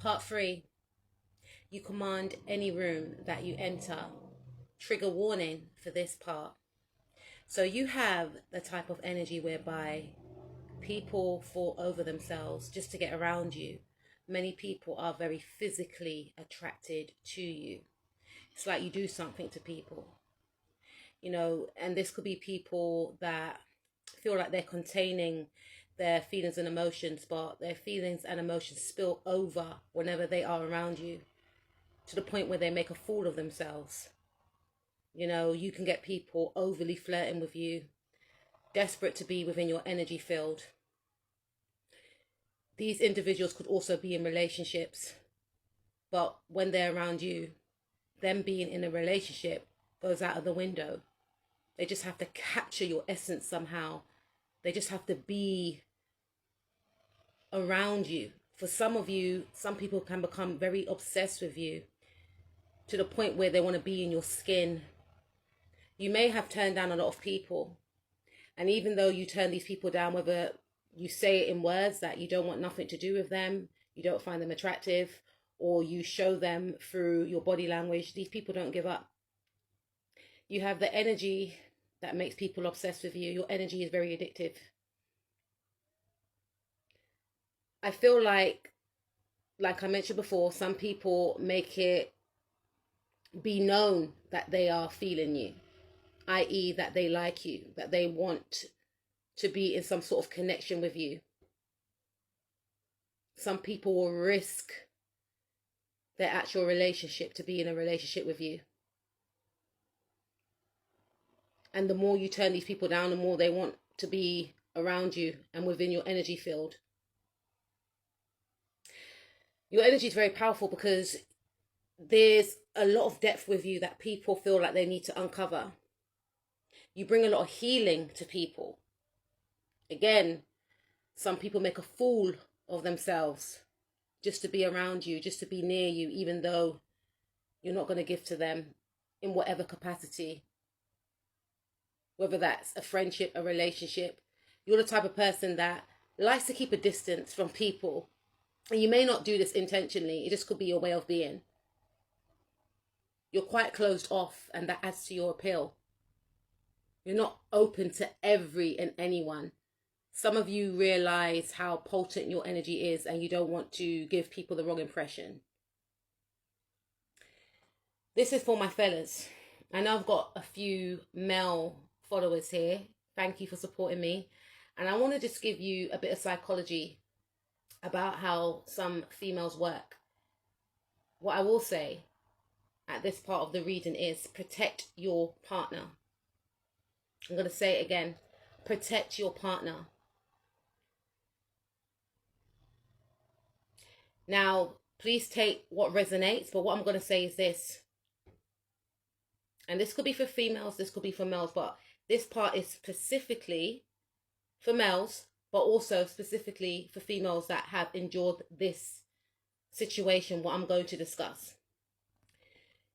Part 3. You command any room that you enter. Trigger warning for this part. So you have the type of energy whereby people fall over themselves just to get around you. Many people are very physically attracted to you. It's like you do something to people, you know, and this could be people that feel like they're containing their feelings and emotions, but their feelings and emotions spill over whenever they are around you, to the point where they make a fool of themselves. You know, you can get people overly flirting with you, desperate to be within your energy field. These individuals could also be in relationships, but when they're around you, them being in a relationship goes out of the window. They just have to capture your essence somehow. They just have to be around you. For some of you, some people can become very obsessed with you to the point where they want to be in your skin. You may have turned down a lot of people. And even though you turn these people down, whether you say it in words that you don't want nothing to do with them, you don't find them attractive, or you show them through your body language, these people don't give up. You have the energy that makes people obsessed with you. Your energy is very addictive. I feel like I mentioned before, some people make it be known that they are feeling you, i.e. that they like you, that they want to be in some sort of connection with you. Some people will risk their actual relationship to be in a relationship with you. And the more you turn these people down, the more they want to be around you and within your energy field. Your energy is very powerful because there's a lot of depth with you that people feel like they need to uncover. You bring a lot of healing to people. Again, some people make a fool of themselves just to be around you, just to be near you, even though you're not going to give to them in whatever capacity. Whether that's a friendship, a relationship. You're the type of person that likes to keep a distance from people. And you may not do this intentionally. It just could be your way of being. You're quite closed off, and that adds to your appeal. You're not open to every and anyone. Some of you realize how potent your energy is, and you don't want to give people the wrong impression. This is for my fellas. I know I've got a few male followers here. Thank you for supporting me. And I want to just give you a bit of psychology about how some females work. What I will say at this part of the reading is protect your partner. I'm going to say it again. Protect your partner. Now, please take what resonates, but what I'm going to say is this. And this could be for females, this could be for males, but this part is specifically for males, but also specifically for females that have endured this situation, what I'm going to discuss.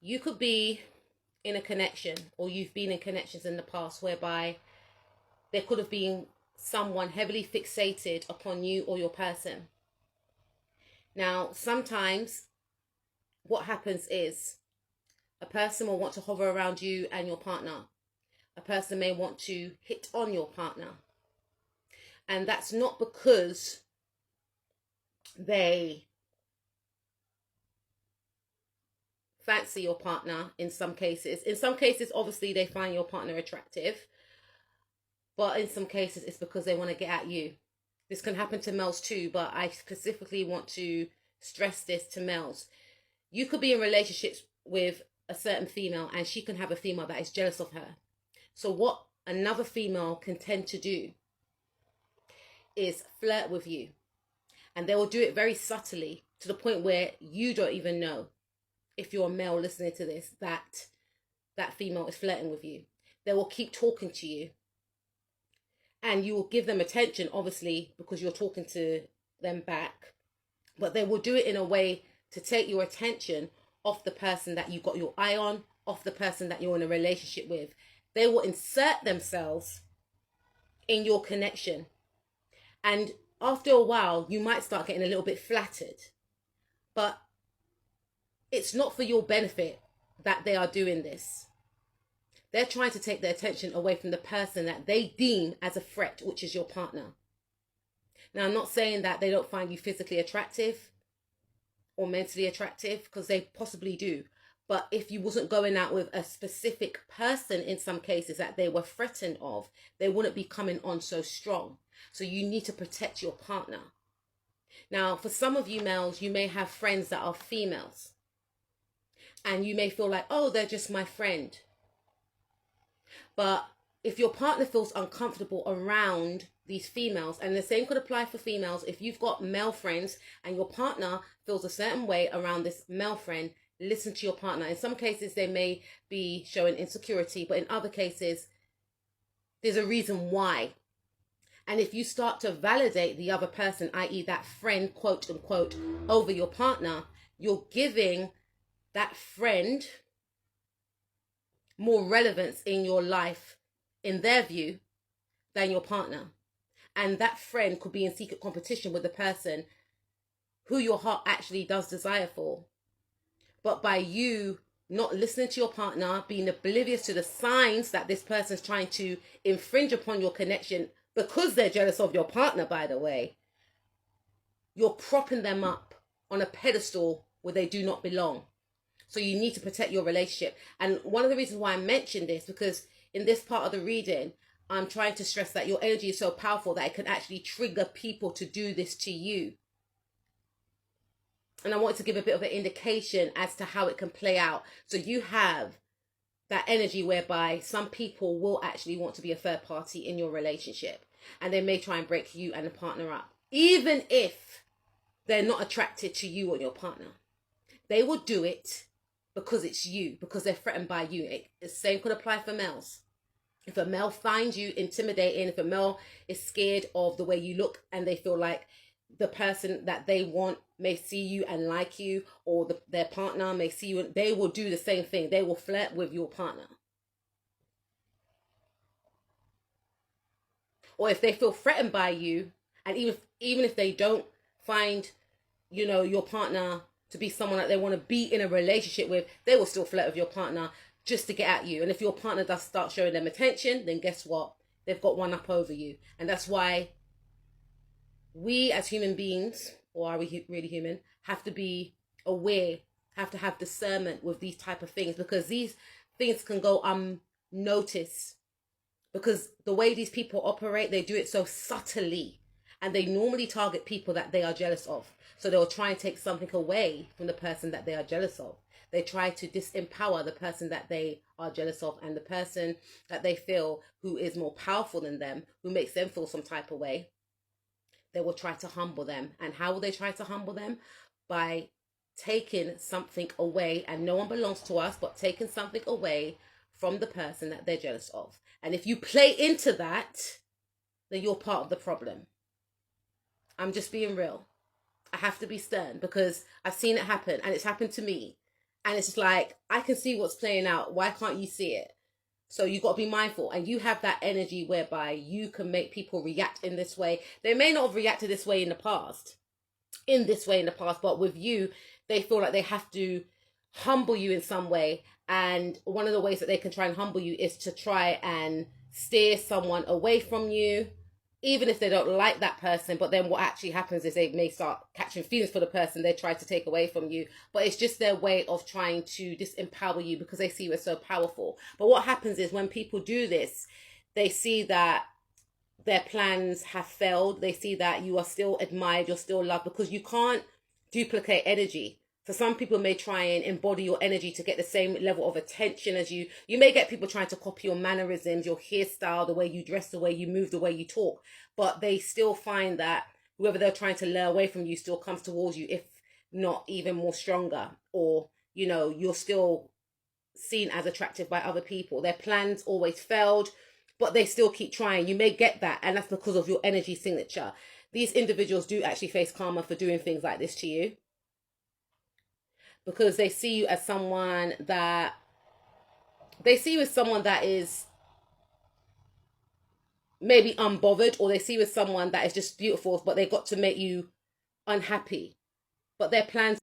You could be in a connection, or you've been in connections in the past whereby there could have been someone heavily fixated upon you or your person. Now, sometimes what happens is a person will want to hover around you and your partner. A person may want to hit on your partner. And that's not because they fancy your partner in some cases. In some cases, obviously, they find your partner attractive. But in some cases, it's because they want to get at you. This can happen to males too, but I specifically want to stress this to males. You could be in relationships with a certain female, and she can have a female that is jealous of her. So what another female can tend to do is flirt with you. And they will do it very subtly, to the point where you don't even know, if you're a male listening to this, that that female is flirting with you. They will keep talking to you. And you will give them attention, obviously, because you're talking to them back. But they will do it in a way to take your attention off the person that you got your eye on, off the person that you're in a relationship with. They will insert themselves in your connection. And after a while, you might start getting a little bit flattered. But it's not for your benefit that they are doing this. They're trying to take their attention away from the person that they deem as a threat, which is your partner. Now, I'm not saying that they don't find you physically attractive or mentally attractive, because they possibly do. But if you wasn't going out with a specific person in some cases that they were threatened of, they wouldn't be coming on so strong. So you need to protect your partner. Now, for some of you males, you may have friends that are females. And you may feel like, oh, they're just my friend. But if your partner feels uncomfortable around these females, and the same could apply for females, if you've got male friends and your partner feels a certain way around this male friend, listen to your partner. In some cases, they may be showing insecurity, but in other cases, there's a reason why. And if you start to validate the other person, i.e. that friend, quote unquote, over your partner, you're giving that friend more relevance in your life, in their view, than your partner. And that friend could be in secret competition with the person who your heart actually does desire for. But by you not listening to your partner, being oblivious to the signs that this person is trying to infringe upon your connection, because they're jealous of your partner, by the way, you're propping them up on a pedestal where they do not belong. So you need to protect your relationship. And one of the reasons why I mentioned this, because in this part of the reading, I'm trying to stress that your energy is so powerful that it can actually trigger people to do this to you. And I wanted to give a bit of an indication as to how it can play out. So you have that energy whereby some people will actually want to be a third party in your relationship. And they may try and break you and the partner up. Even if they're not attracted to you or your partner. They will do it because it's you, because they're threatened by you. The same could apply for males. If a male finds you intimidating, if a male is scared of the way you look and they feel like the person that they want may see you and like you, or their partner may see you, and they will do the same thing. They will flirt with your partner. Or if they feel threatened by you, and even if they don't find, your partner to be someone that they want to be in a relationship with, they will still flirt with your partner just to get at you. And if your partner does start showing them attention, then guess what? They've got one up over you. And that's why we as human beings, or are we really human, have to be aware, have to have discernment with these type of things, because these things can go unnoticed. Because the way these people operate, they do it so subtly. And they normally target people that they are jealous of. So they'll try and take something away from the person that they are jealous of. They try to disempower the person that they are jealous of, and the person that they feel who is more powerful than them, who makes them feel some type of way. They will try to humble them. And how will they try to humble them? By taking something away, and no one belongs to us, but taking something away from the person that they're jealous of. And if you play into that, then you're part of the problem. I'm just being real. I have to be stern because I've seen it happen, and it's happened to me. And it's just like, I can see what's playing out. Why can't you see it? So you got to be mindful, and you have that energy whereby you can make people react in this way. They may not have reacted this way in the past, but with you, they feel like they have to humble you in some way. And one of the ways that they can try and humble you is to try and steer someone away from you, even if they don't like that person. But then what actually happens is they may start catching feelings for the person they tried to take away from you. But it's just their way of trying to disempower you because they see you as so powerful. But what happens is when people do this, they see that their plans have failed. They see that you are still admired, you're still loved, because you can't duplicate energy. So some people may try and embody your energy to get the same level of attention as you. You may get people trying to copy your mannerisms, your hairstyle, the way you dress, the way you move, the way you talk. But they still find that whoever they're trying to lure away from you still comes towards you, if not even more stronger. Or, you're still seen as attractive by other people. Their plans always failed, but they still keep trying. You may get that, and that's because of your energy signature. These individuals do actually face karma for doing things like this to you, because they see you as someone that is maybe unbothered, or they see you as someone that is just beautiful, but they got to make you unhappy. But their plans